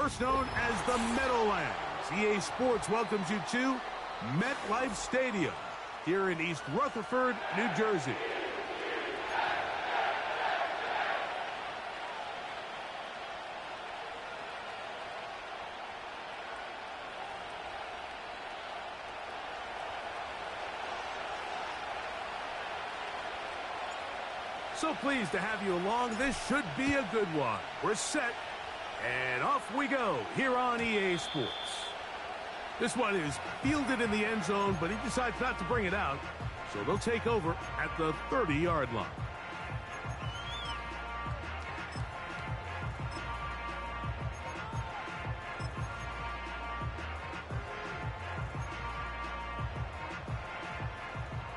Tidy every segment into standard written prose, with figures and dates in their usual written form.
first known as the Meadowlands. EA Sports welcomes you to MetLife Stadium here in East Rutherford, New Jersey. So pleased to have you along. This should be a good one. We're set, and off we go here on EA Sports. This one is fielded in the end zone, but he decides not to bring it out, so they'll take over at the 30-yard line.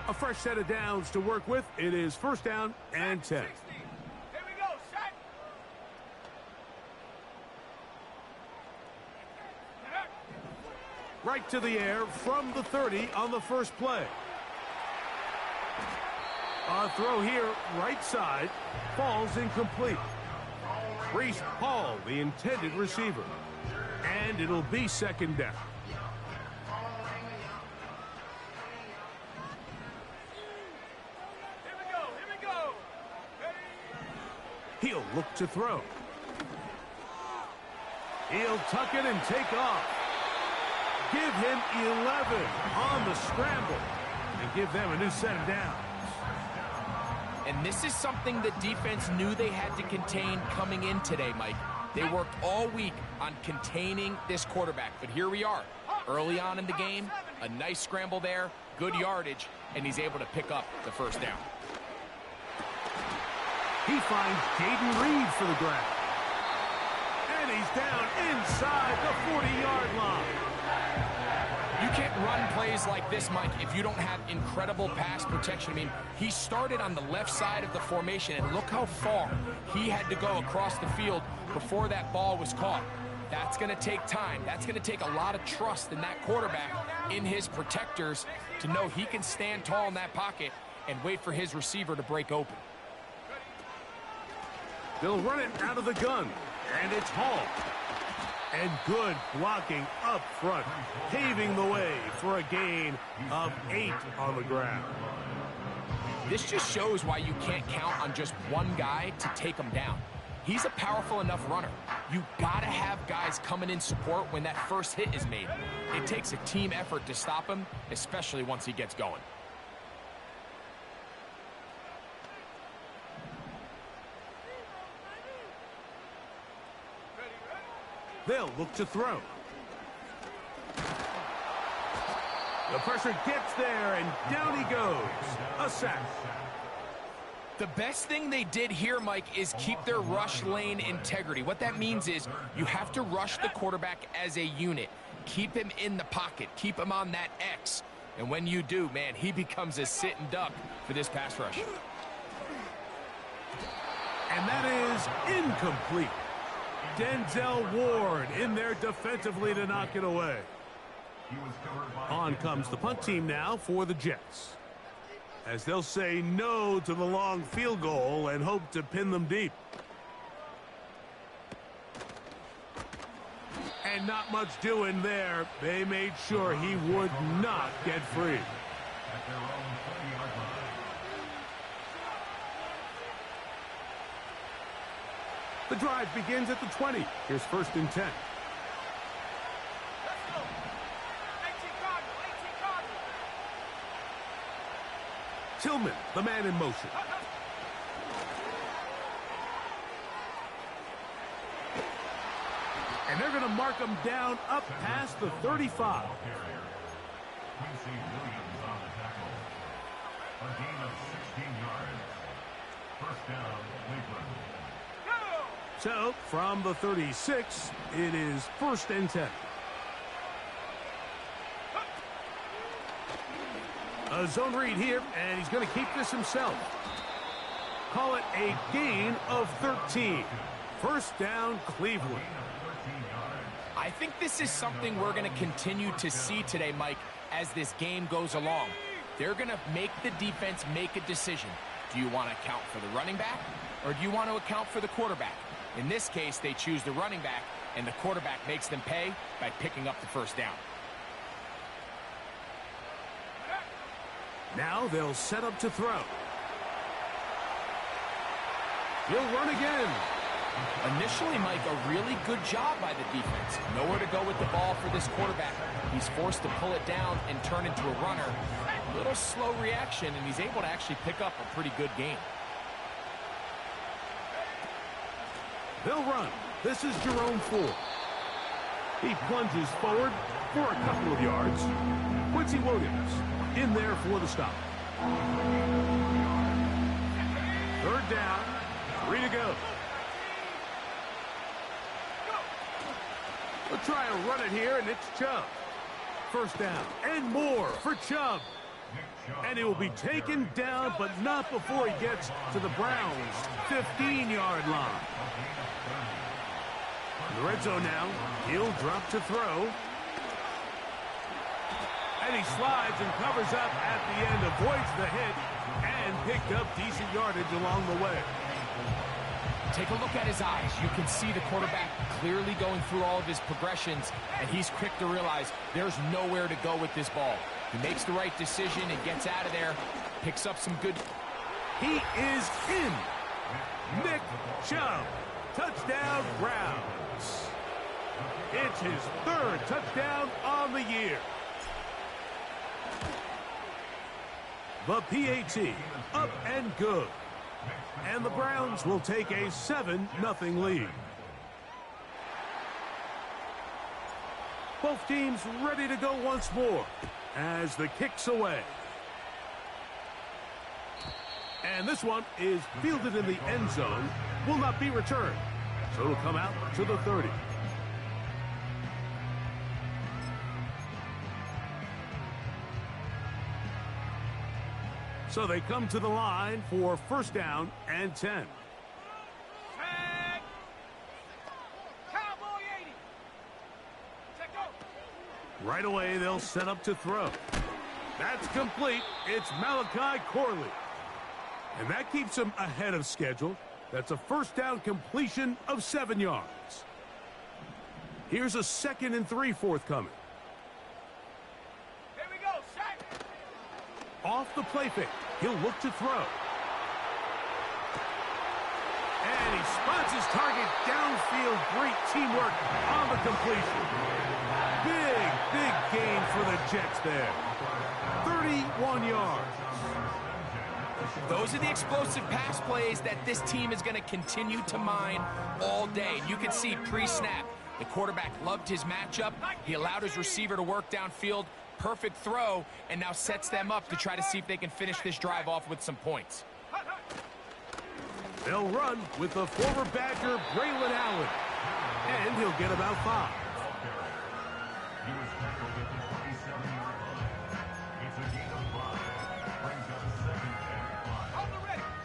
A fresh set of downs to work with. It is first down and 10. Here we go, set. Right to the air from the 30 on the first play. A throw here, right side, falls incomplete. Reese Hall, the intended receiver. And it'll be second down. He'll look to throw. He'll tuck it and take off. Give him 11 on the scramble and give them a new set of downs. And this is something the defense knew they had to contain coming in today, Mike. They worked all week on containing this quarterback, but here we are. Early on in the game, a nice scramble there, good yardage, and he's able to pick up the first down. He finds Jaden Reed for the grab. And he's down inside the 40-yard line. You can't run plays like this, Mike, if you don't have incredible pass protection. I mean, he started on the left side of the formation, and look how far he had to go across the field before that ball was caught. That's going to take time. That's going to take a lot of trust in that quarterback, in his protectors, to know he can stand tall in that pocket and wait for his receiver to break open. They'll run it out of the gun, and it's Hall. And good blocking up front, paving the way for a gain of 8 on the ground. This just shows why you can't count on just one guy to take him down. He's a powerful enough runner. You gotta have guys coming in support when that first hit is made. It takes a team effort to stop him, especially once he gets going. They'll look to throw. The pressure gets there, and down he goes. A sack. The best thing they did here, Mike, is keep their rush lane integrity. What that means is you have to rush the quarterback as a unit. Keep him in the pocket. Keep him on that X. And when you do, man, he becomes a sitting duck for this pass rush. And that is incomplete. Denzel Ward in there defensively to knock it away. On comes the punt team now for the Jets, as they'll say no to the long field goal and hope to pin them deep. And not much doing there. They made sure he would not get free. The drive begins at the 20. Here's first and 10. Tillman, the man in motion. And they're going to mark him down up past the 35. So, from the 36, it is first and 10. A zone read here, and he's going to keep this himself. Call it a gain of 13. First down, Cleveland. I think this is something we're going to continue to see today, Mike, as this game goes along. They're going to make the defense make a decision. Do you want to account for the running back, or do you want to account for the quarterback? In this case, they choose the running back, and the quarterback makes them pay by picking up the first down. Now they'll set up to throw. He'll run again. Initially, Mike, a really good job by the defense. Nowhere to go with the ball for this quarterback. He's forced to pull it down and turn into a runner. A little slow reaction, and he's able to actually pick up a pretty good gain. They'll run. This is Jerome Ford. He plunges forward for a couple of yards. Quincy Williams in there for the stop. Third down, 3 to go. We'll try and run it here, and it's Chubb. First down and more for Chubb. And he will be taken down, but not before he gets to the Browns' 15-yard line. In the red zone now, he'll drop to throw. And he slides and covers up at the end, avoids the hit, and picked up decent yardage along the way. Take a look at his eyes. You can see the quarterback clearly going through all of his progressions, and he's quick to realize there's nowhere to go with this ball. He makes the right decision and gets out of there, picks up some good. He is in. Nick Chubb, touchdown Browns. It's his third touchdown on the year. The PAT up and good. And the Browns will take a 7-0 lead. Both teams ready to go once more as the kick's away. And this one is fielded in the end zone, will not be returned. So it'll come out to the 30. So they come to the line for first down and 10. Cowboy 80. Check out. Right away, they'll set up to throw. That's complete. It's Malachi Corley. And that keeps him ahead of schedule. That's a first down completion of 7 yards. Here's a 2nd and 3 forthcoming. Here we go. Set. Off the play fake. He'll look to throw. And he spots his target downfield. Great teamwork on the completion. Big gain for the Jets there. 31 yards. Those are the explosive pass plays that this team is going to continue to mine all day. You can see pre-snap, the quarterback loved his matchup. He allowed his receiver to work downfield. Perfect throw, and now sets them up to try to see if they can finish this drive off with some points. They'll run with the former Badger, Braylon Allen. And he'll get about 5.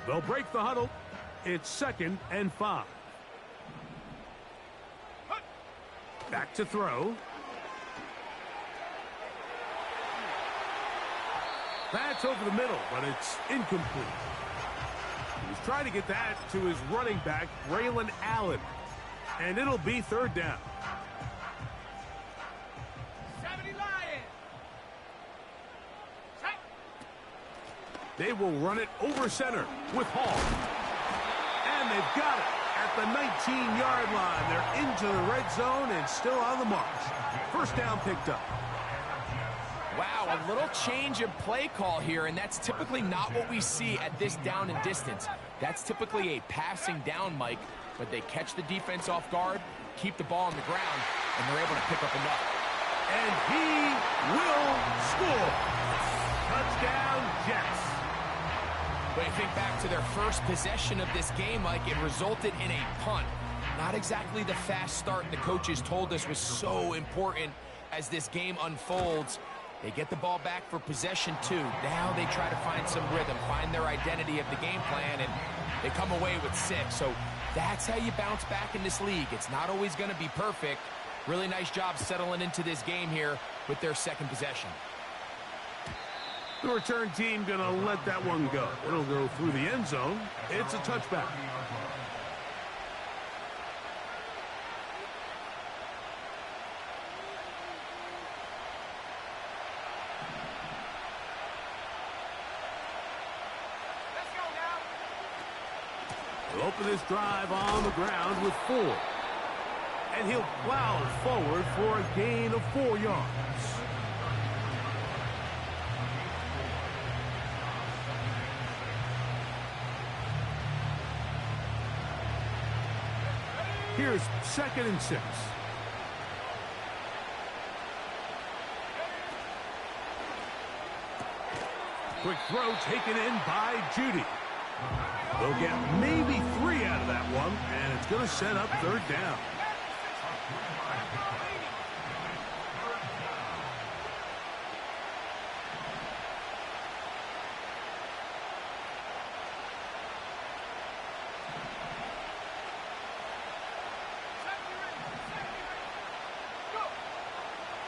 They'll break the huddle. It's 2nd and 5. Back to throw. That's over the middle, but it's incomplete. He was trying to get that to his running back, Braylon Allen. And it'll be 3rd down. 70 Lions. Set. They will run it over center with Hall. And they've got it at the 19-yard line. They're into the red zone and still on the march. First down picked up. Wow, a little change of play call here, and that's typically not what we see at this down and distance. That's typically a passing down, Mike, but they catch the defense off guard, keep the ball on the ground, and they're able to pick up enough. And he will score. Touchdown, Jets. But you think back to their first possession of this game, Mike, it resulted in a punt. Not exactly the fast start the coaches told us was so important as this game unfolds. They get the ball back for possession 2. Now they try to find some rhythm, find their identity of the game plan, and they come away with 6. So that's how you bounce back in this league. It's not always going to be perfect. Really nice job settling into this game here with their 2nd possession. The return team going to let that one go. It'll go through the end zone. It's a touchback. He'll open this drive on the ground with 4. And he'll plow forward for a gain of 4 yards. Here's 2nd and 6. Quick throw taken in by Judy. They'll get maybe 3 out of that one, and it's going to set up 3rd down.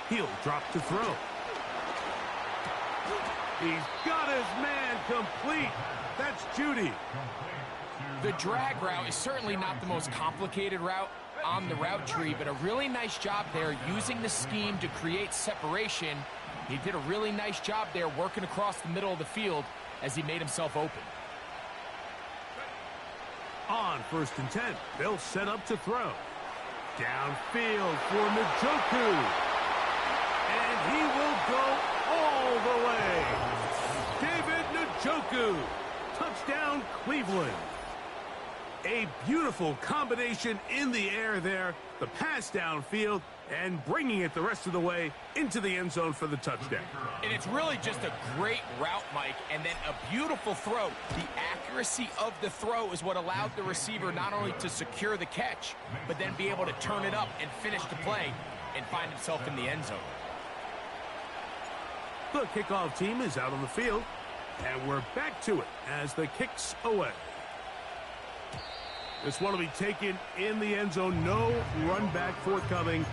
He'll drop to throw. He's got his man complete. That's Judy. The drag route is certainly not the most complicated route on the route tree, but a really nice job there using the scheme to create separation. He did a really nice job there working across the middle of the field as he made himself open. On 1st and 10, they'll set up to throw. Downfield for Njoku. And he will go all the way. David Njoku. Touchdown, Cleveland. A beautiful combination in the air there. The pass downfield and bringing it the rest of the way into the end zone for the touchdown. And it's really just a great route, Mike, and then a beautiful throw. The accuracy of the throw is what allowed the receiver not only to secure the catch, but then be able to turn it up and finish the play and find himself in the end zone. The kickoff team is out on the field, and we're back to it as the kick's away. This one will be taken in the end zone. No run back forthcoming,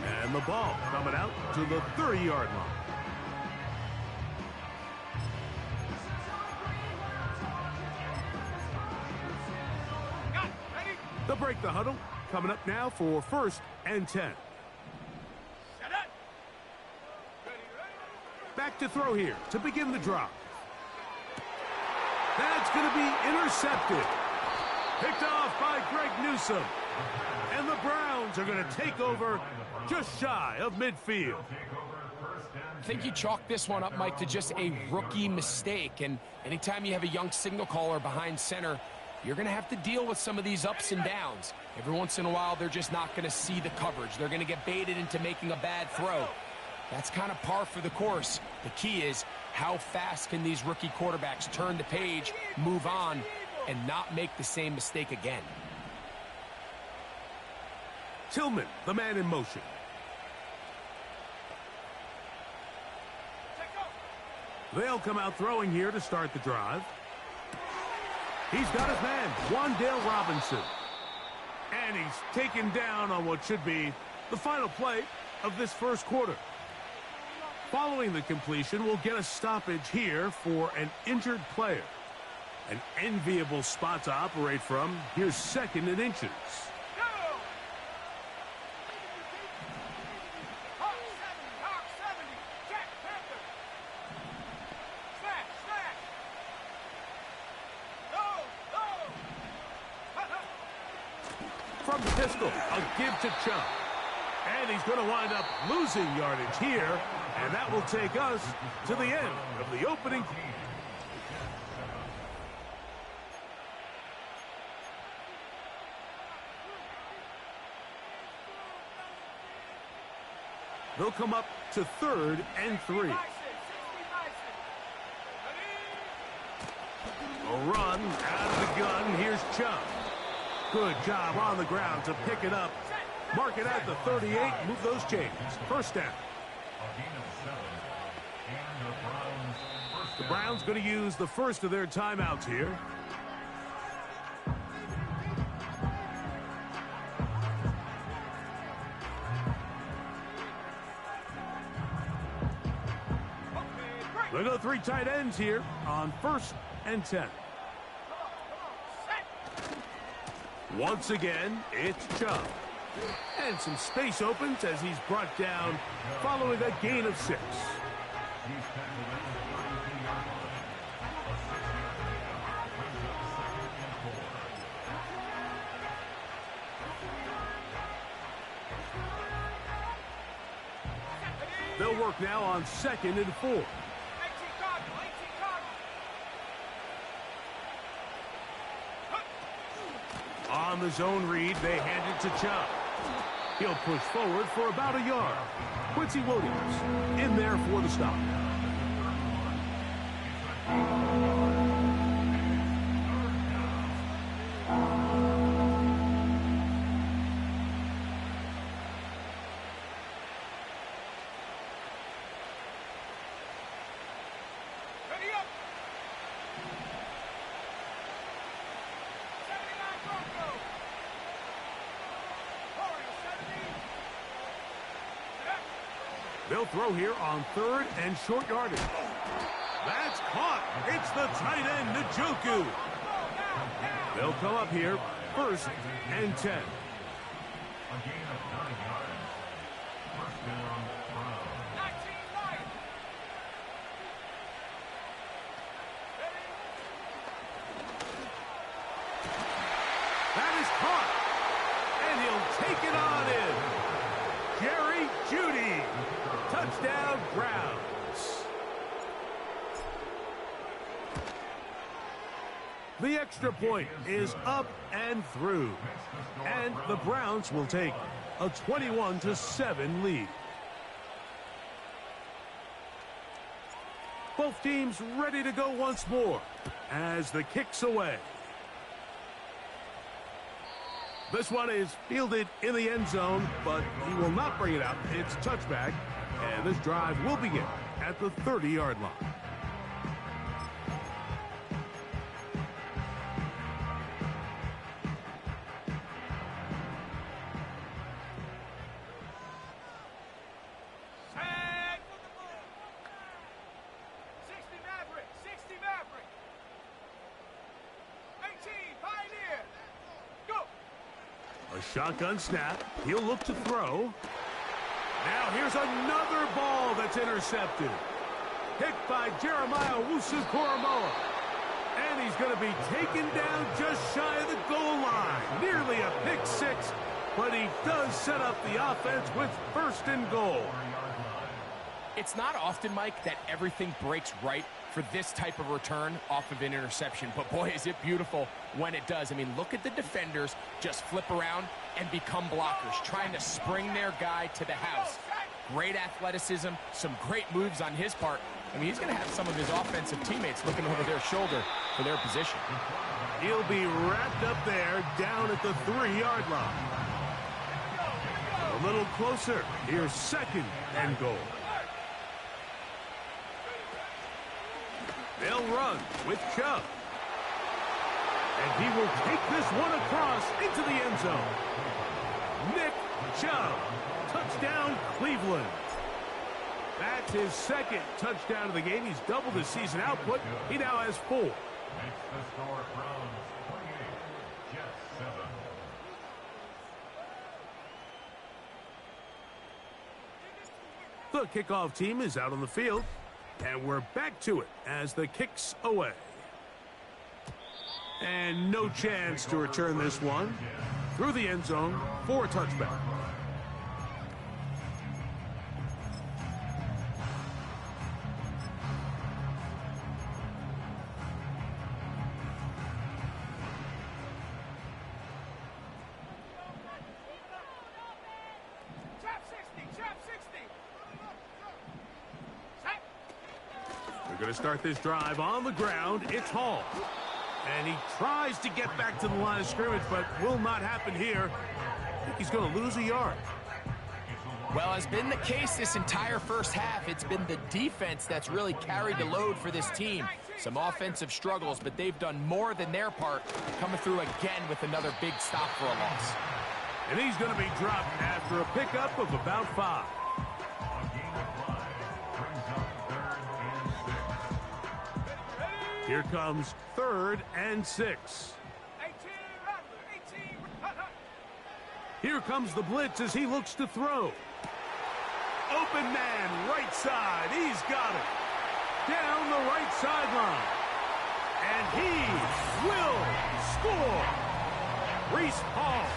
and the ball coming out to the 30-yard line. They'll break the huddle. Coming up now for 1st and 10. Back to throw here to begin the drop. That's going to be intercepted. Picked off by Greg Newsome. And the Browns are going to take over just shy of midfield. I think you chalk this one up, Mike, to just a rookie mistake. And anytime you have a young signal caller behind center, you're going to have to deal with some of these ups and downs. Every once in a while, they're just not going to see the coverage. They're going to get baited into making a bad throw. That's kind of par for the course. The key is how fast can these rookie quarterbacks turn the page, move on, and not make the same mistake again. Tillman, the man in motion. They'll come out throwing here to start the drive. He's got his man, Wan'Dale Robinson. And he's taken down on what should be the final play of this first quarter. Following the completion, we'll get a stoppage here for an injured player. An enviable spot to operate from. Here's 2nd and inches. From the pistol, a give to Chubb. And he's going to wind up losing yardage here. And that will take us to the end of the opening. They'll come up to 3rd and 3. A run out of the gun. Here's Chubb. Good job on the ground to pick it up. Mark it at the 38. Move those chains. 1st down. The Browns going to use the first of their timeouts here. They go 3 tight ends here on 1st and 10. Once again, it's Chubb. And some space opens as he's brought down following a gain of 6. They'll work now on 2nd and 4. 18 Cardinal, 18 Cardinal. On the zone read, they hand it to Chubb. He'll push forward for about a yard. Quincy Williams in there for the stop. Ready up. 79 Bronco. Warrior 70. They'll throw here on 3rd and short yardage. That's caught. It's the tight end, Njoku. They'll come up here, 1st and 10. That is caught. And he'll take it on in. Jerry Jeudy. Touchdown, Browns. The extra point is up and through. And the Browns will take a 21-7 lead. Both teams ready to go once more as the kick's away. This one is fielded in the end zone, but he will not bring it out. It's touchback, and this drive will begin at the 30-yard line. Tag. 60 Maverick, 60 Maverick. 18 Pioneer. Go. A shotgun snap. He'll look to throw. Now here's another ball that's intercepted. Picked by Jeremiah Owusu-Koramoah. And he's going to be taken down just shy of the goal line. Nearly a pick six, but he does set up the offense with 1st and goal. It's not often, Mike, that everything breaks right for this type of return off of an interception. But boy, is it beautiful when it does. I mean, look at the defenders just flip around and become blockers, trying to spring their guy to the house. Great athleticism, some great moves on his part. I mean, he's going to have some of his offensive teammates looking over their shoulder for their position. He'll be wrapped up there down at the 3-yard line. A little closer. Here's 2nd and goal. They'll run with Chubb. And he will take this one across into the end zone. Nick Chubb. Touchdown, Cleveland. That's his 2nd touchdown of the game. He's doubled his season output. He now has 4. Makes the score Browns 28, Jets 7. The kickoff team is out on the field. And we're back to it as the kick's away. And no chance to return this one. Through the end zone for a touchback. Trap 60, trap 60. Set. We're going to start this drive on the ground. It's Hall. And he tries to get back to the line of scrimmage, but will not happen here. I think he's going to lose a yard. Well, has been the case this entire first half. It's been the defense that's really carried the load for this team. Some offensive struggles, but they've done more than their part, coming through again with another big stop for a loss. And he's going to be dropped after a pickup of about 5. Here comes 3rd and 6. 18 Rattler, 18. Here comes the blitz as he looks to throw. Open man, right side. He's got it. Down the right sideline. And he will score. Reese Hall.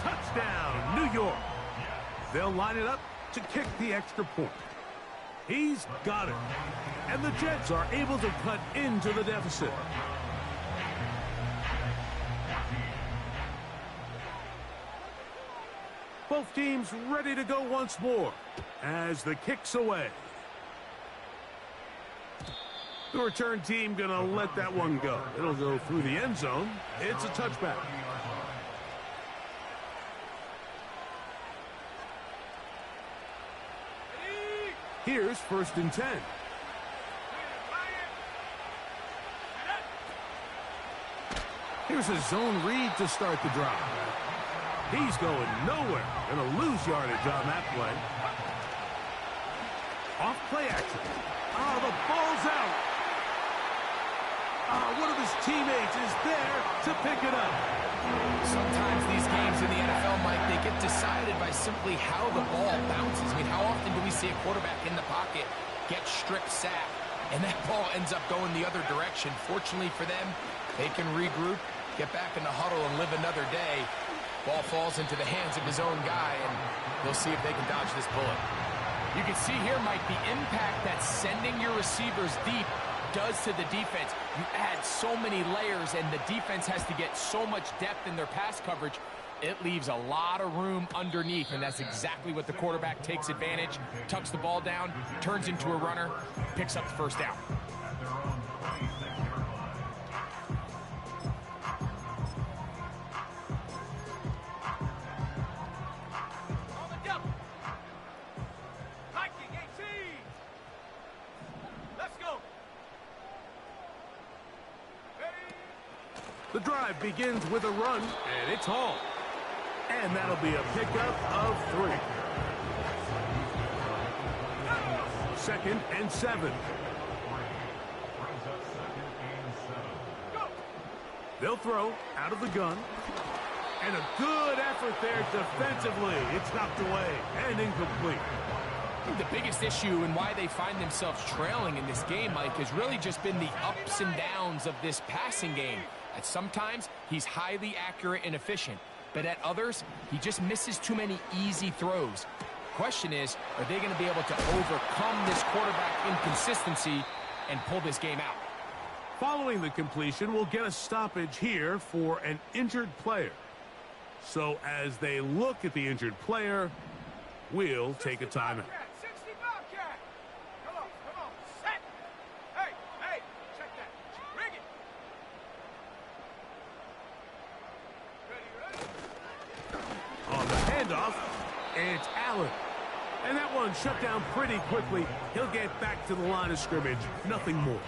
Touchdown, New York. They'll line it up to kick the extra point. He's got it. And the Jets are able to cut into the deficit. Both teams ready to go once more as the kick's away. The return team going to let that one go. It'll go through the end zone. It's a touchback. Here's 1st and 10. Here's a zone read to start the drive. He's going nowhere. Going to lose yardage on that play. Off play action. Oh, the ball's out. One of his teammates is there to pick it up. Sometimes these games in the NFL, Mike, they get decided by simply how the ball bounces. I mean, how often do we see a quarterback in the pocket get strict sack, and that ball ends up going the other direction? Fortunately for them, they can regroup, get back in the huddle, and live another day. Ball falls into the hands of his own guy, and they'll see if they can dodge this bullet. You can see here, Mike, the impact that sending your receivers deep does to the defense. You add so many layers, and the defense has to get so much depth in their pass coverage. It leaves a lot of room underneath, and that's exactly what the quarterback takes advantage, tucks the ball down, turns into a runner, picks up the first down. The drive begins with a run, and it's Hall. And that'll be a pickup of 3. 2nd and 7. They'll throw out of the gun. And a good effort there defensively. It's knocked away and incomplete. The biggest issue and why they find themselves trailing in this game, Mike, has really just been the ups and downs of this passing game. At sometimes, he's highly accurate and efficient, but at others, he just misses too many easy throws. Question is, are they going to be able to overcome this quarterback inconsistency and pull this game out? Following the completion, we'll get a stoppage here for an injured player. So as they look at the injured player, we'll take a timeout. It's Allen. And that one shut down pretty quickly. He'll get back to the line of scrimmage. Nothing more.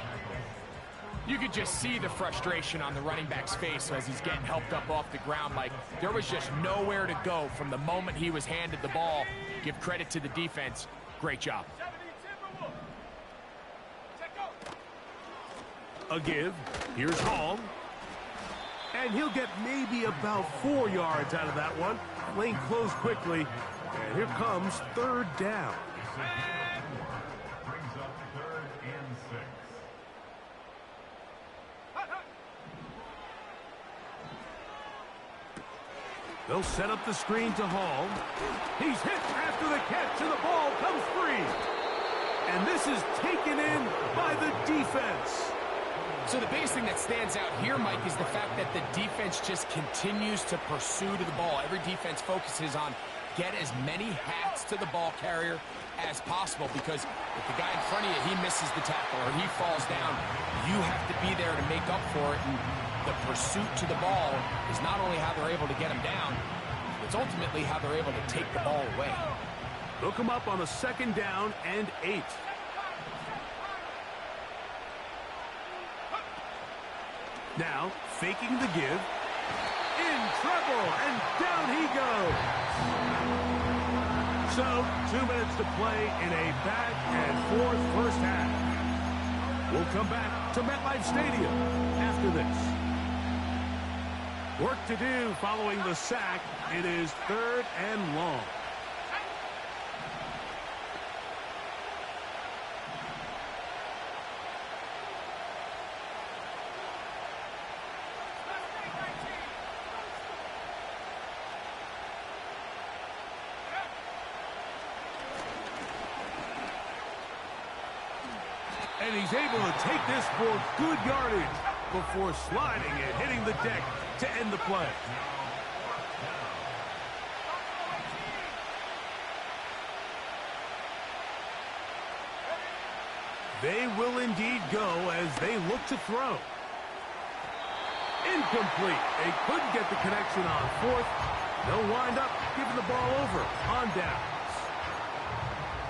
You could just see the frustration on the running back's face as he's getting helped up off the ground. Like, there was just nowhere to go from the moment he was handed the ball. Give credit to the defense. Great job. A give. Here's Hall. And he'll get maybe about 4 yards out of that one. Lane closed quickly. And here comes 3rd down. Brings up 3rd and 6. They'll set up the screen to Hall. He's hit after the catch, and the ball comes free. And this is taken in by the defense. So the biggest thing that stands out here, Mike, is the fact that the defense just continues to pursue to the ball. Every defense focuses on get as many hats to the ball carrier as possible, because if the guy in front of you, he misses the tackle or he falls down, you have to be there to make up for it. And the pursuit to the ball is not only how they're able to get him down, it's ultimately how they're able to take the ball away. They'll come up on a 2nd down and 8. Now, faking the give. In trouble, and down he goes. So, 2 minutes to play in a back-and-forth first half. We'll come back to MetLife Stadium after this. Work to do following the sack. It is 3rd and long. He's able to take this for good yardage before sliding and hitting the deck to end the play. They will indeed go as they look to throw. Incomplete. They couldn't get the connection on fourth. They'll wind up giving the ball over on downs.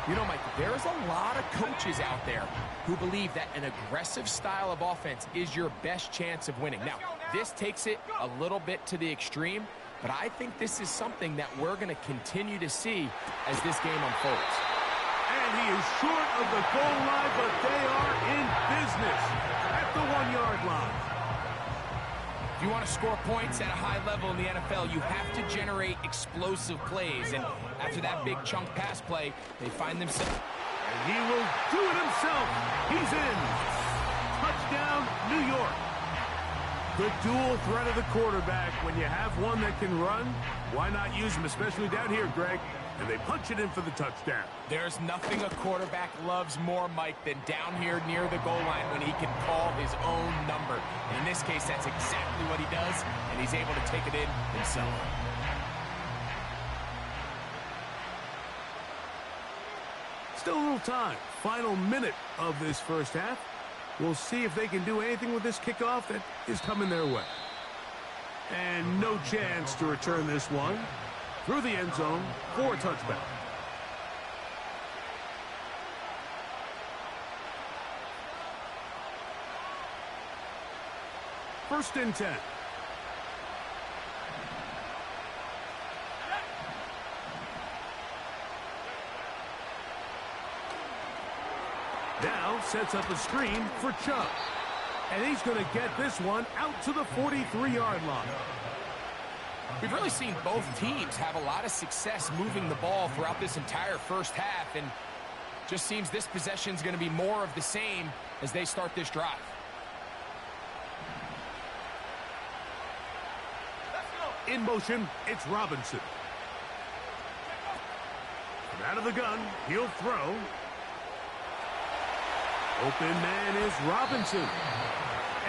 You know, Mike, there's a lot of coaches out there who believe that an aggressive style of offense is your best chance of winning. Now, this takes it a little bit to the extreme, but I think this is something that we're going to continue to see as this game unfolds. And he is short of the goal line, but they are in business at the 1-yard line. If you want to score points at a high level in the NFL, you have to generate explosive plays. And after that big chunk pass play, they find themselves. And he will do it himself. He's in. Touchdown, New York. The dual threat of the quarterback. When you have one that can run, why not use him, especially down here, Greg? And they punch it in for the touchdown. There's nothing a quarterback loves more, Mike, than down here near the goal line when he can call his own number. And in this case, that's exactly what he does, and he's able to take it in himself. Still a little time. Final minute of this first half. We'll see if they can do anything with this kickoff that is coming their way. And no chance to return this one through the end zone for a touchback. First and 10. Now sets up a screen for Chubb. And he's going to get this one out to the 43-yard line. We've really seen both teams have a lot of success moving the ball throughout this entire first half, and just seems this possession is going to be more of the same as they start this drive. In motion, it's Robinson. And out of the gun, he'll throw. Open man is Robinson.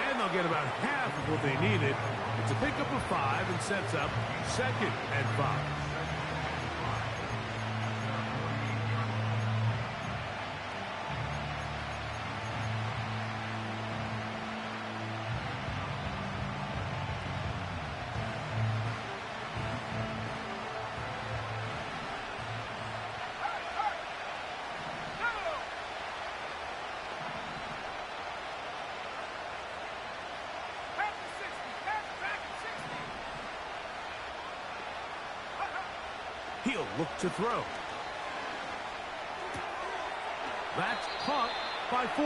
And they'll get about half of what they needed. It's a pickup of 5 and sets up 2nd and 5. He'll look to throw. That's caught by 4.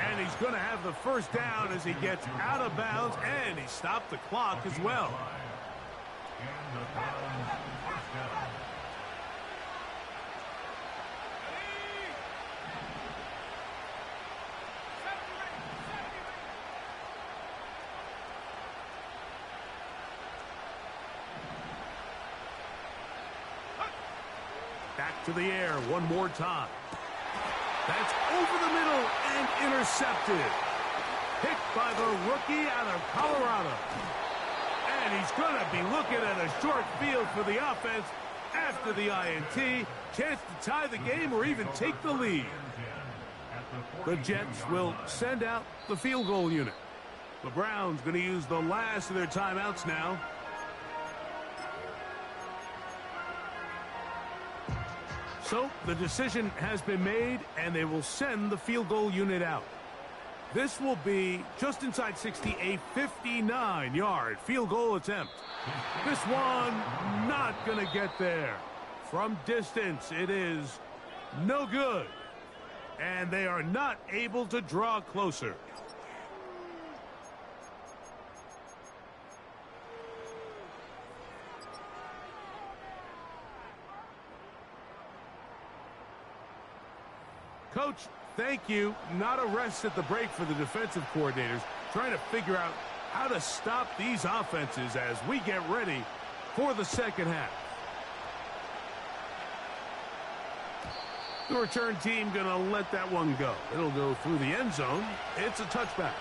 And he's going to have the first down as he gets out of bounds, and he stopped the clock as well. Back to the air one more time. That's over the middle and intercepted. Picked by the rookie out of Colorado. And he's going to be looking at a short field for the offense after the INT. Chance to tie the game or even take the lead. The Jets will send out the field goal unit. The Browns going to use the last of their timeouts now. So the decision has been made, and they will send the field goal unit out. This will be just inside 60, a 59-yard field goal attempt. This one not going to get there. From distance, it is no good. And they are not able to draw closer. Coach, thank you. Not a rest at the break for the defensive coordinators, trying to figure out how to stop these offenses as we get ready for the second half. The return team going to let that one go. It'll go through the end zone. It's a touchback.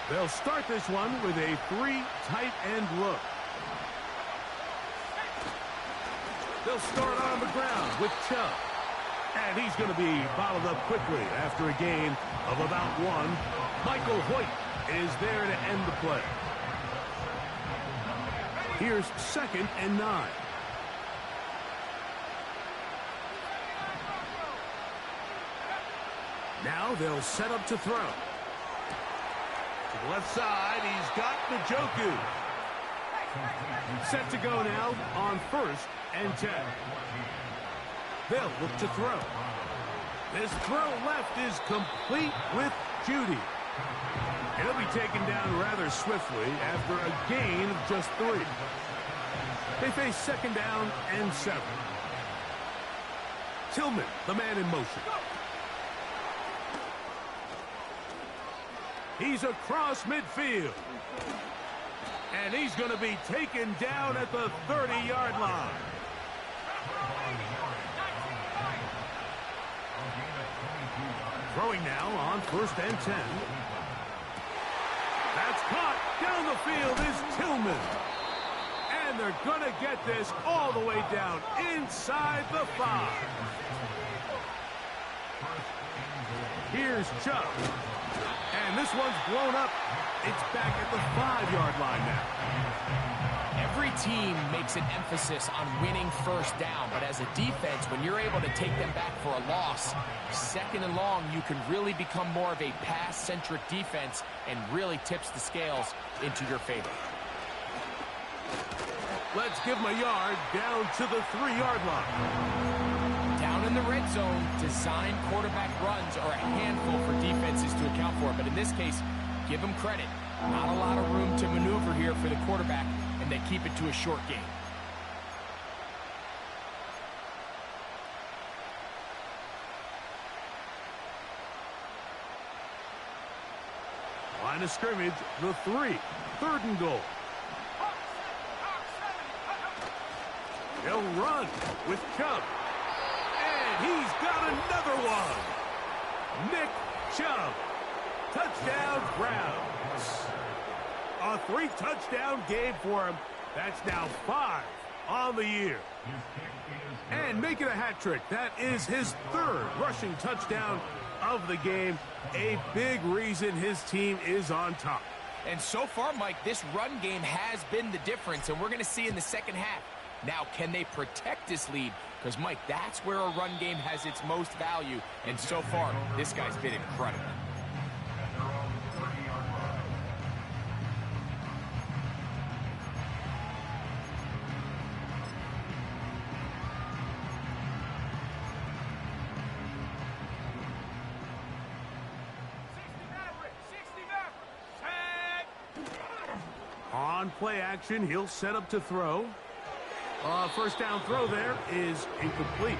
They'll start this one with a 3 tight end look. They'll start on the ground with Chubb. And he's going to be bottled up quickly after a gain of about 1. Michael Hoyt is there to end the play. Here's 2nd and 9. Now they'll set up to throw. To the left side, he's got Njoku. Set to go now on 1st and 10. They'll look to throw. This throw left is complete with Judy. And he'll be taken down rather swiftly after a gain of just 3. They face 2nd down and 7. Tillman, the man in motion. He's across midfield. And he's going to be taken down at the 30-yard line. Throwing now on 1st and 10. That's caught. Down the field is Tillman. And they're going to get this all the way down inside the 5. Here's Chubb. And this one's blown up. It's back at the 5-yard line now. Every team makes an emphasis on winning 1st down, but as a defense, when you're able to take them back for a loss, 2nd and long, you can really become more of a pass-centric defense and really tips the scales into your favor. Let's give them a yard down to the 3-yard line. Down in the red zone, design quarterback runs are a handful for defenses to account for, but in this case, give them credit. Not a lot of room to maneuver here for the quarterback, and they keep it to a short game. Line of scrimmage, the 3. 3rd and goal. They'll run with Chubb. And he's got another one. Nick Chubb. Touchdown, Browns. A 3-touchdown game for him. That's now 5 on the year. And making a hat trick. That is his 3rd rushing touchdown of the game. A big reason his team is on top. And so far, Mike, this run game has been the difference, and we're going to see in the second half. Now, can they protect this lead? Because, Mike, that's where a run game has its most value. And so far, this guy's been incredible. On play action, he'll set up to throw. 1st down throw there is incomplete.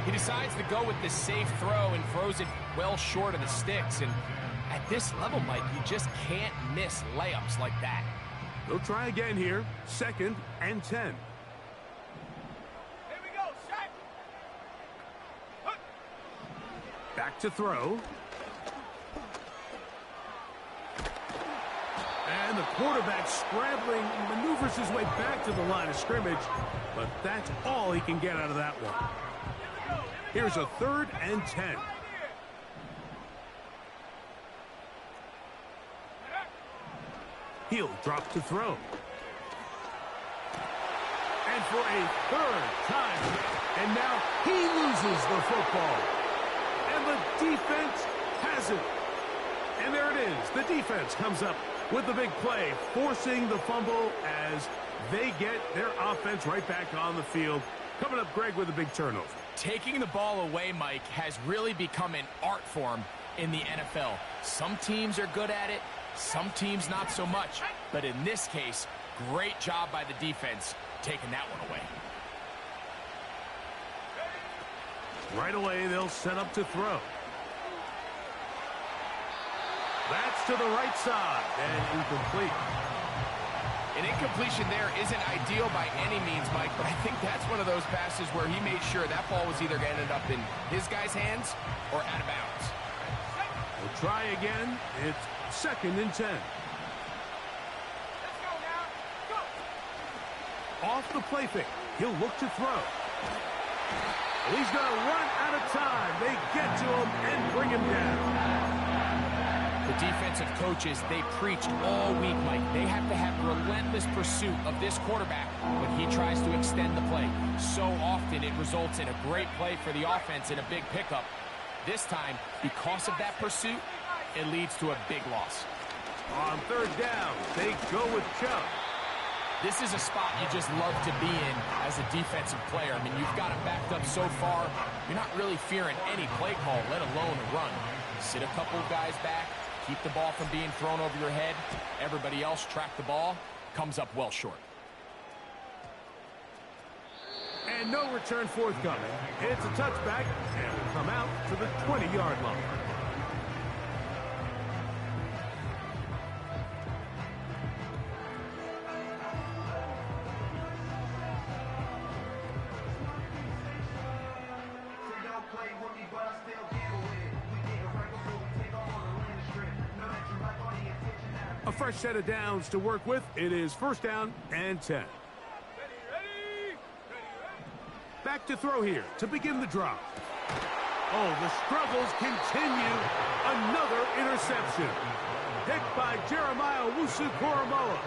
He decides to go with the safe throw and throws it well short of the sticks. And at this level, Mike, you just can't miss layups like that. They'll try again here. 2nd and 10. Here we go, Shaq. Back to throw. And the quarterback scrambling, maneuvers his way back to the line of scrimmage, but that's all he can get out of that one. Here's a 3rd and 10. He'll drop to throw. And for a 3rd time, and now he loses the football. And the defense has it. And there it is. The defense comes up with the big play, forcing the fumble as they get their offense right back on the field. Coming up, Greg, with a big turnover. Taking the ball away, Mike, has really become an art form in the NFL. Some teams are good at it, some teams not so much. But in this case, great job by the defense taking that one away. Right away, they'll set up to throw. That's to the right side and incomplete. An incompletion there isn't ideal by any means, Mike, but I think that's one of those passes where he made sure that ball was either going to end up in his guy's hands or out of bounds. We'll try again. It's 2nd and 10. Let's go now. Go. Off the play fake. He'll look to throw. He's going to run out of time. They get to him and bring him down. The defensive coaches, they preached all week, Mike. They have to have relentless pursuit of this quarterback when he tries to extend the play. So often it results in a great play for the offense and a big pickup. This time, because of that pursuit, it leads to a big loss. On 3rd down, they go with Chubb. This is a spot you just love to be in as a defensive player. I mean, you've got him backed up so far, you're not really fearing any play call, let alone a run. Sit a couple of guys back, keep the ball from being thrown over your head. Everybody else track the ball, comes up well short. And no return forthcoming. It's a touchback, and will come out to the 20-yard line. A fresh set of downs to work with. It is 1st down and 10. Ready, ready. Back to throw here to begin the drive. Oh, the struggles continue. Another interception. Picked by Jeremiah Owusu-Koramoah.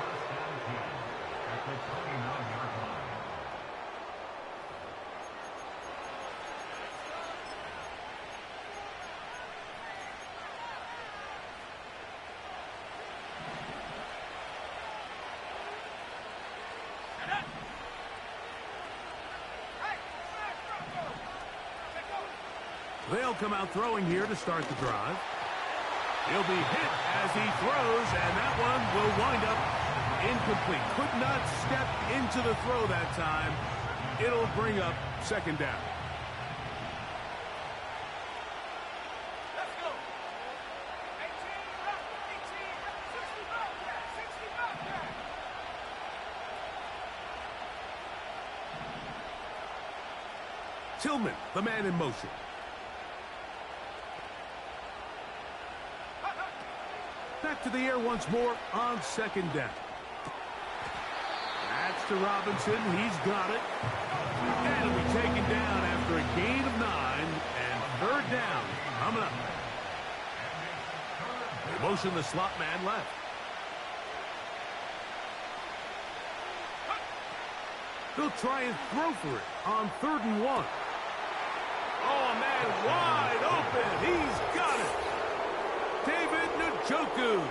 They'll come out throwing here to start the drive. He'll be hit as he throws, and that one will wind up incomplete. Could not step into the throw that time. It'll bring up 2nd down. Let's go. 18, 65 yards, 65 yards. Tillman, the man in motion. Back to the air once more on 2nd down. That's to Robinson. He's got it. And he'll be taken down after a gain of 9 and 3rd down coming up. They motion the slot man left. They'll try and throw for it on 3rd and 1. Oh, man, wide open. He's got it. David Njoku.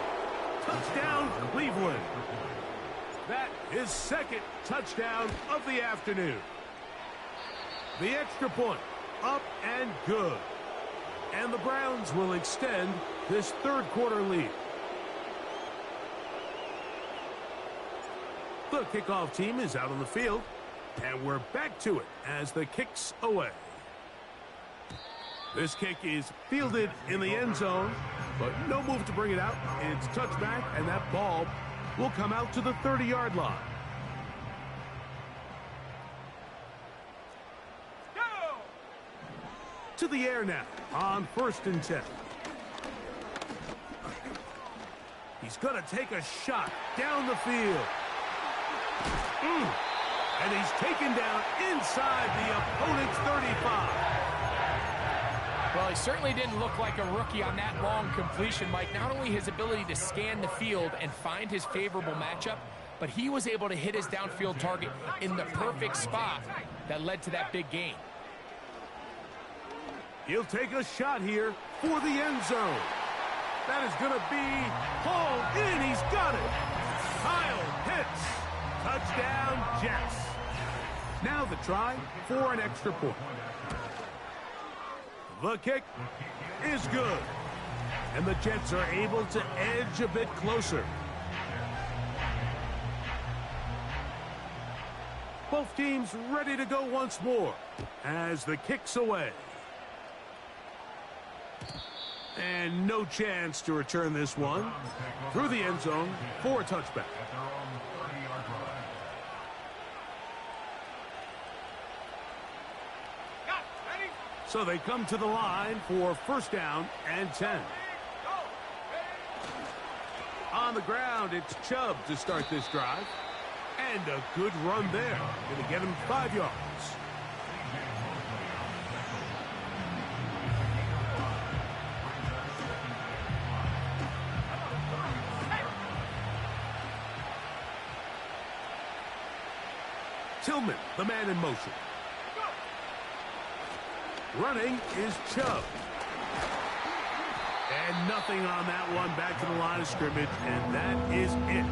Touchdown, Cleveland. That is 2nd touchdown of the afternoon. The extra point, up and good. And the Browns will extend this 3rd quarter lead. The kickoff team is out on the field, and we're back to it as the kick's away. This kick is fielded in the end zone, but no move to bring it out. It's touchback, and that ball will come out to the 30-yard line. Go! To the air now on 1st and 10. He's going to take a shot down the field. And he's taken down inside the opponent's 35. Well, he certainly didn't look like a rookie on that long completion, Mike. Not only his ability to scan the field and find his favorable matchup, but he was able to hit his downfield target in the perfect spot that led to that big gain. He'll take a shot here for the end zone. That is going to be hauled in. He's got it. Kyle Pitts. Touchdown, Jets. Now the try for an extra point. The kick is good. And the Jets are able to edge a bit closer. Both teams ready to go once more as the kick's away. And no chance to return this one through the end zone for a touchback. At their own 30-yard line. Got it. Ready? So they come to the line for first down and 10. Go. On the ground, it's Chubb to start this drive. And a good run there. Going to get him 5 yards. Tillman, the man in motion. Running is Chubb. And nothing on that one. Back to the line of scrimmage, and that is it.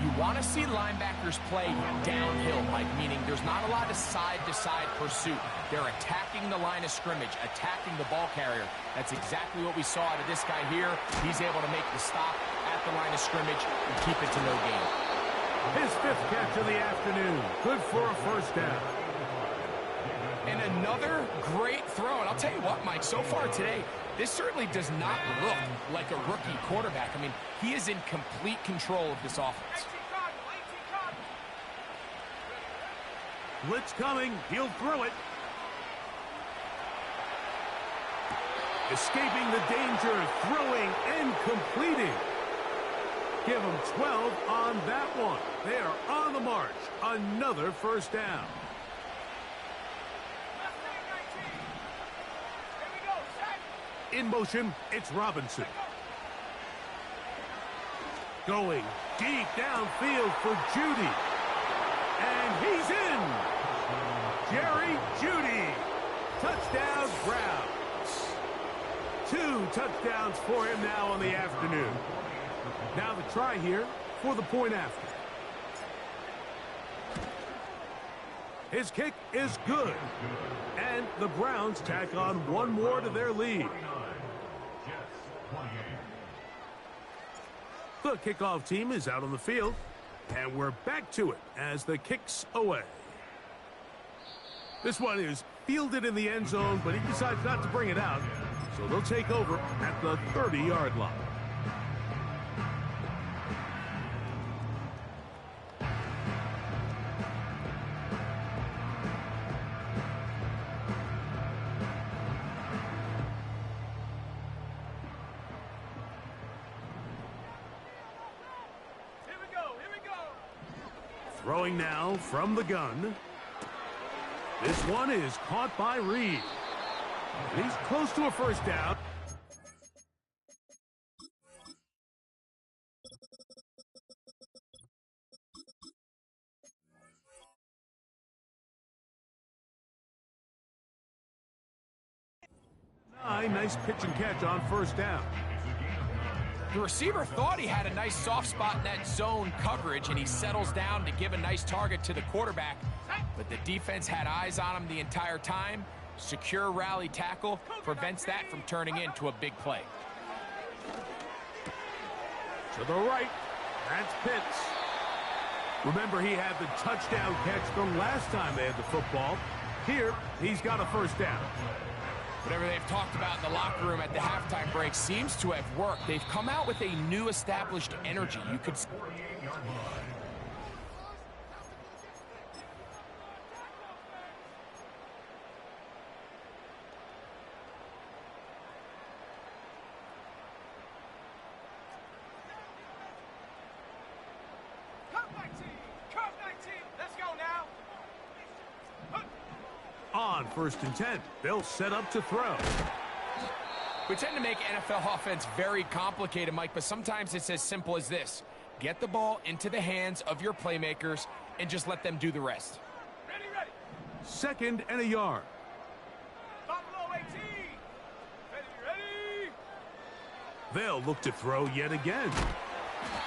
You want to see linebackers play downhill, Mike, meaning there's not a lot of side-to-side pursuit. They're attacking the line of scrimmage, attacking the ball carrier. That's exactly what we saw out of this guy here. He's able to make the stop at the line of scrimmage and keep it to no gain. His 5th catch of the afternoon. Good for a first down. And another great throw. And I'll tell you what, Mike, so far today, this certainly does not look like a rookie quarterback. I mean, he is in complete control of this offense. 18 Cardinal. 18 Cardinal. Blitz coming. He'll throw it. Escaping the danger. Throwing and completing. Give him 12 on that one. They are on the march. Another first down. Left side 19. Here we go. Set. In motion, it's Robinson. Going deep downfield for Judy. And he's in. Jerry Judy. Touchdown Browns. 2 touchdowns for him now on the afternoon. Now the try here for the point after. His kick is good. And the Browns tack on one more to their lead. The kickoff team is out on the field. And we're back to it as the kick's away. This one is fielded in the end zone, but he decides not to bring it out. So they'll take over at the 30-yard line. Throwing now from the gun. This one is caught by Reed. And he's close to a first down. Nice pitch and catch on first down. The receiver thought he had a nice soft spot in that zone coverage, and he settles down to give a nice target to the quarterback. But the defense had eyes on him the entire time. Secure rally tackle prevents that from turning into a big play. To the right, that's Pitts. Remember, he had the touchdown catch the last time they had the football. Here, he's got a first down. Whatever they've talked about in the locker room at the halftime break seems to have worked. They've come out with a new established energy. You could... On first and 10, they'll set up to throw. We tend to make NFL offense very complicated, Mike, but sometimes it's as simple as this. Get the ball into the hands of your playmakers and just let them do the rest. Ready. 2nd and a yard. Buffalo 18. Ready. They'll look to throw yet again.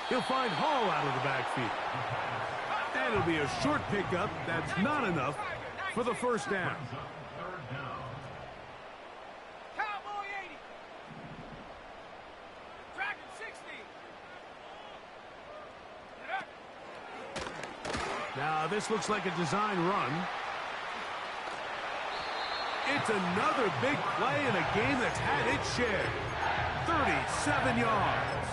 He'll find Hall out of the backfield. And it'll be a short pickup. That's not enough for the first down. Cowboy 80. Dragon 60. Now, this looks like a design run. It's another big play in a game that's had its share. 37 yards.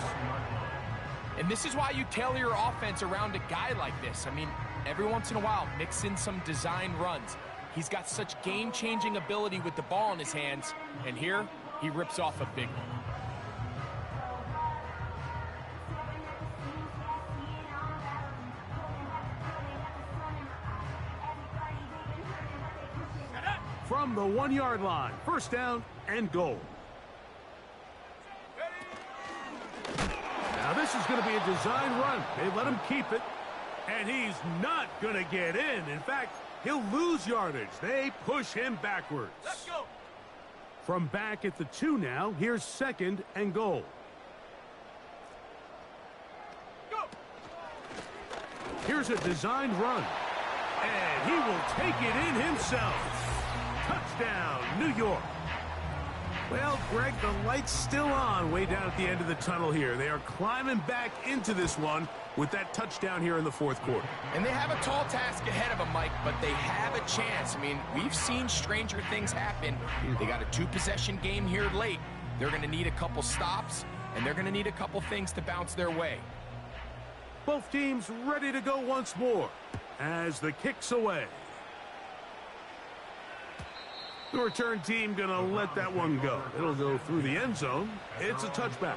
And this is why you tailor your offense around a guy like this. I mean, every once in a while, mix in some design runs. He's got such game-changing ability with the ball in his hands. And here, he rips off a big one. From the 1-yard line, first down and goal. Now this is going to be a design run. They let him keep it, and he's not going to get in. In fact, he'll lose yardage. They push him backwards. Let's go. From back at the 2 now, here's second and goal. Go. Here's a designed run, and he will take it in himself. Touchdown, New York. Well, Greg, the light's still on way down at the end of the tunnel here. They are climbing back into this one with that touchdown here in the fourth quarter. And they have a tall task ahead of them, Mike, but they have a chance. I mean, we've seen stranger things happen. They got a 2-possession game here late. They're going to need a couple stops, and they're going to need a couple things to bounce their way. Both teams ready to go once more as the kick's away. The return team going to let that one go. It'll go through the end zone. It's a touchback.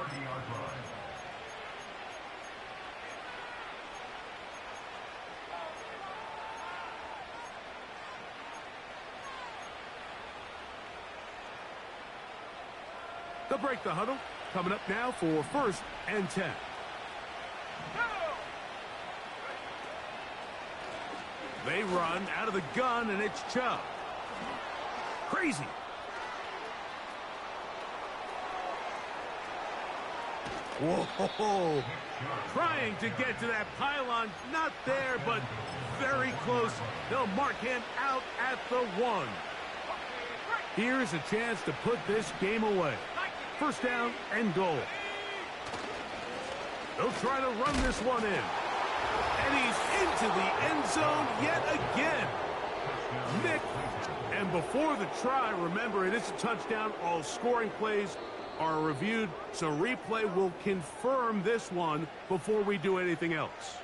They'll break the huddle. Coming up now for first and 10. They run out of the gun, and it's Chubb. Crazy. Whoa. Trying to get to that pylon. Not there, but very close. They'll mark him out at the 1. Here's a chance to put this game away. First down and goal. They'll try to run this one in. And he's into the end zone yet again. Nick. And before the try, remember, it is a touchdown. All scoring plays are reviewed, so replay will confirm this one before we do anything else.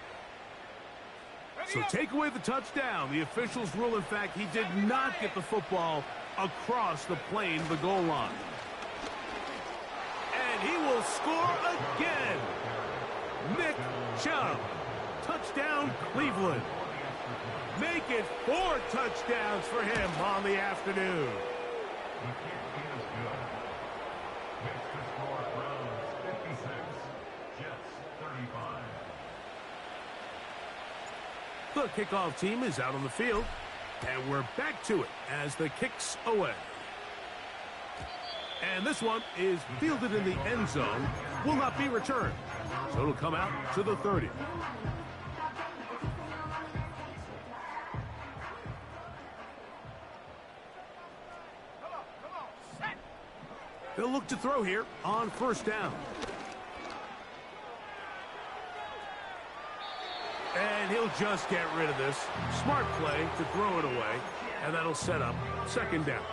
So take away the touchdown. The officials rule, in fact, he did not get the football across the plane, the goal line. And he will score again. Nick Chubb. Touchdown, Cleveland. Make it 4 touchdowns for him on the afternoon. The kickoff team is out on the field, and we're back to it as the kick's away. And this one is fielded in the end zone, will not be returned. So it'll come out to the 30. They'll look to throw here on first down. And he'll just get rid of this. Smart play to throw it away, and that'll set up second down.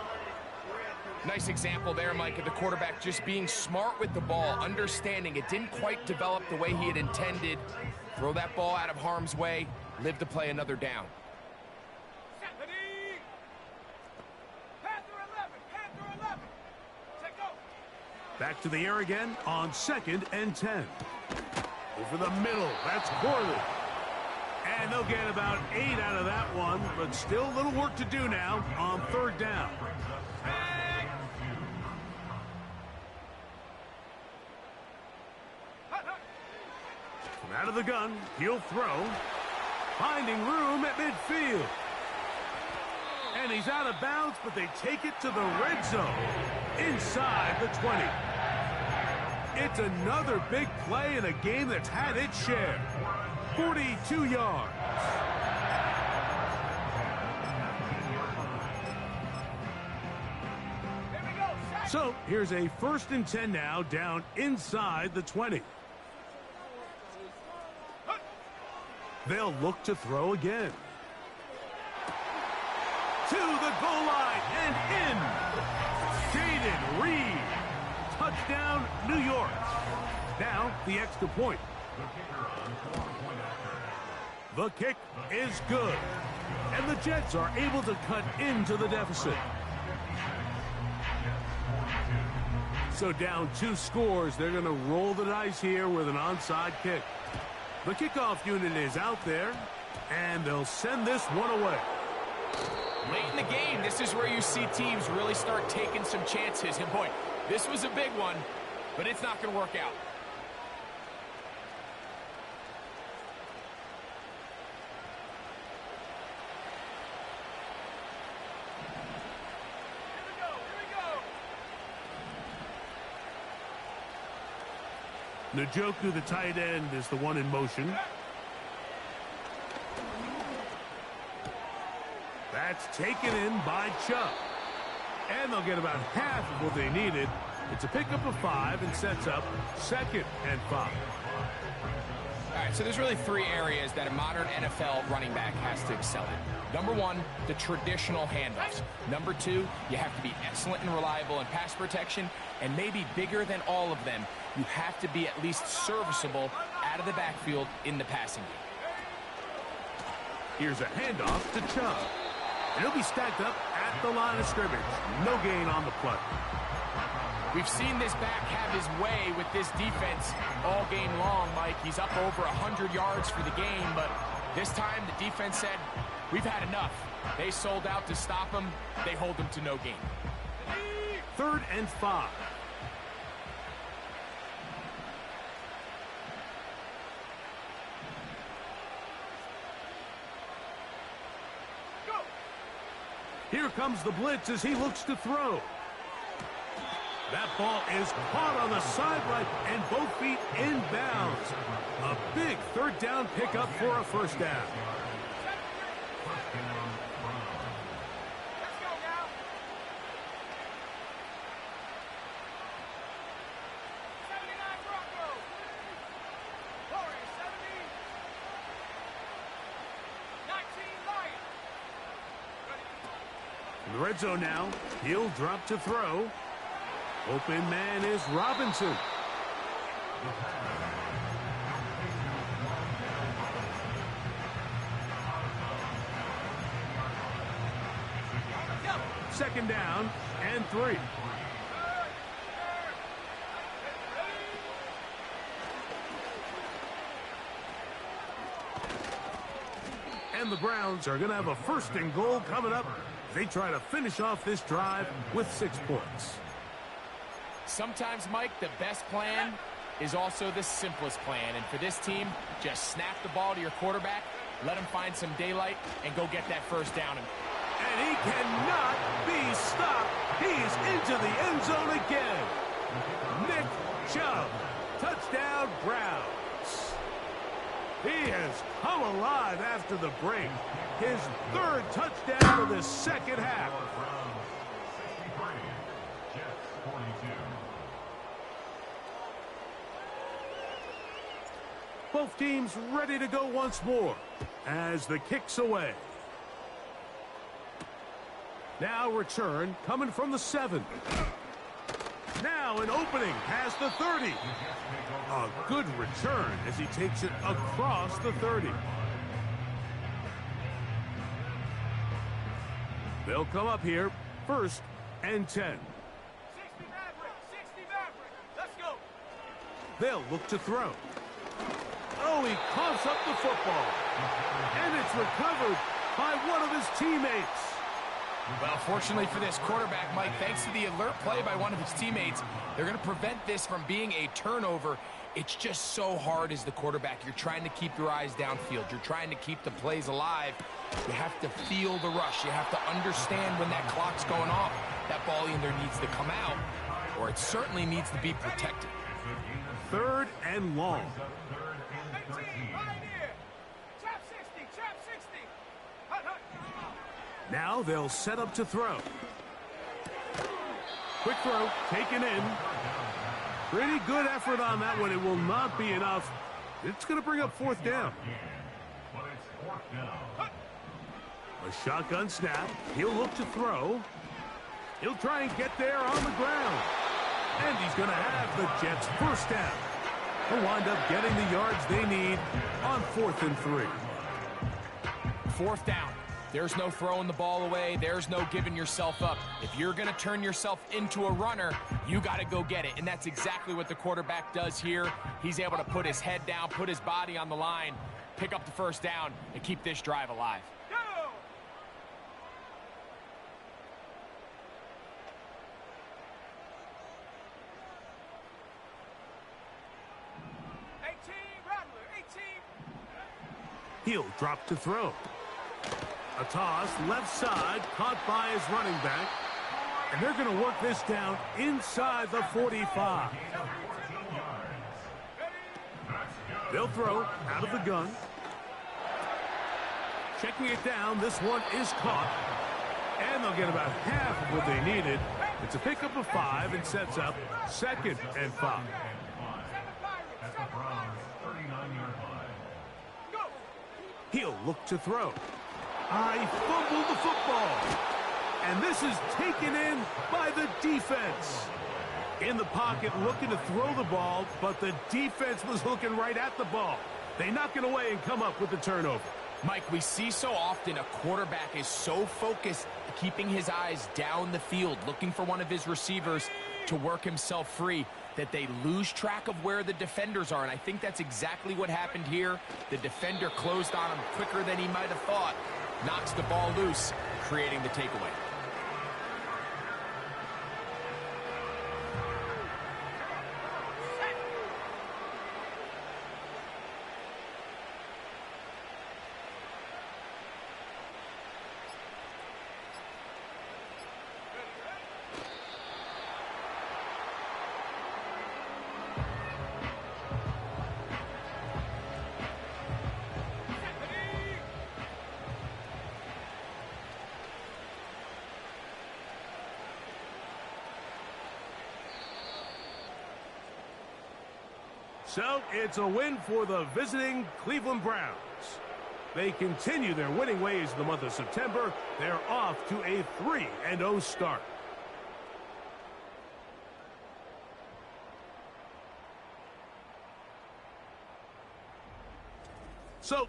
Nice example there, Mike, of the quarterback just being smart with the ball, understanding it didn't quite develop the way he had intended. Throw that ball out of harm's way, live to play another down. Back to the air again on second and 10. Over the middle, that's Corley. And they'll get about 8 out of that one, but still a little work to do now on third down. From out of the gun, he'll throw. Finding room at midfield. And he's out of bounds, but they take it to the red zone. Inside the 20. It's another big play in a game that's had its share. 42 yards. So here's a first and 10 now, down inside the 20. They'll look to throw again. to the goal line and in. Jaden Reed. Touchdown, New York. Now, the extra point. The kick is good. And the Jets are able to cut into the deficit. So down 2 scores, they're going to roll the dice here with an onside kick. The kickoff unit is out there, and they'll send this one away. Late in the game, this is where you see teams really start taking some chances. And boy, this was a big one, but it's not going to work out. Njoku, the tight end, is the one in motion. That's taken in by Chubb. And they'll get about half of what they needed. It's a pickup of 5 and sets up 2nd and 5. All right, so there's really 3 areas that a modern NFL running back has to excel in. Number 1, the traditional handoffs. Number 2, you have to be excellent and reliable in pass protection. And maybe bigger than all of them, you have to be at least serviceable out of the backfield in the passing game. Here's a handoff to Chubb. And he'll be stacked up at the line of scrimmage. No gain on the play. We've seen this back have his way with this defense all game long, Mike. He's up over 100 yards for the game, but this time the defense said, we've had enough. They sold out to stop him. They hold him to no gain. 3rd and 5. Here comes the blitz as he looks to throw. That ball is caught on the sideline and both feet inbounds. A big 3rd down pickup for a 1st down. Let's go now. 79 Broncos. Warriors 70. 19 Lions. In the red zone now, he'll drop to throw. Open man is Robinson. Second down and 3. And the Browns are going to have a 1st and goal coming up. They try to finish off this drive with 6 points. Sometimes, Mike, the best plan is also the simplest plan. And for this team, just snap the ball to your quarterback, let him find some daylight, and go get that 1st down. And he cannot be stopped. He's into the end zone again. Nick Chubb, touchdown Browns. He has come alive after the break. His 3rd touchdown of the 2nd half. Both teams ready to go once more as the kick's away. Now return coming from the 7. Now an opening past the 30. A good return as he takes it across the 30. They'll come up here 1st and 10. 60 Maverick. 60 Maverick. Let's go. They'll look to throw. Oh, he coughs up the football. And it's recovered by one of his teammates. Well, fortunately for this quarterback, Mike, thanks to the alert play by one of his teammates, they're going to prevent this from being a turnover. It's just so hard as the quarterback. You're trying to keep your eyes downfield. You're trying to keep the plays alive. You have to feel the rush. You have to understand when that clock's going off. That ball either needs to come out, or it certainly needs to be protected. 3rd and long. 18, right here. Trap 60, trap 60. Hut, hut. Now they'll set up to throw. Quick throw, taken in. Pretty good effort on that one. It will not be enough. It's going to bring up 4th down. A shotgun snap. He'll look to throw. He'll try and get there on the ground. And he's going to have the Jets first down. He'll wind up getting the yards they need on 4th and 3. 4th down. There's no throwing the ball away. There's no giving yourself up. If you're going to turn yourself into a runner, you got to go get it. And that's exactly what the quarterback does here. He's able to put his head down, put his body on the line, pick up the first down, and keep this drive alive. Go! He'll drop to throw. A toss, left side, caught by his running back. And they're going to work this down inside the 45. They'll throw out of the gun. Checking it down, this one is caught. And they'll get about half of what they needed. It's a pickup of 5 and sets up 2nd and 5. He'll look to throw. He fumbled the football. And this is taken in by the defense. In the pocket, looking to throw the ball, but the defense was looking right at the ball. They knock it away and come up with the turnover. Mike, we see so often a quarterback is so focused, keeping his eyes down the field, looking for one of his receivers to work himself free, that they lose track of where the defenders are. And I think that's exactly what happened here. The defender closed on him quicker than he might have thought. Knocks the ball loose, creating the takeaway. So it's a win for the visiting Cleveland Browns. They continue their winning ways in the month of September. They're off to a 3-0 start. So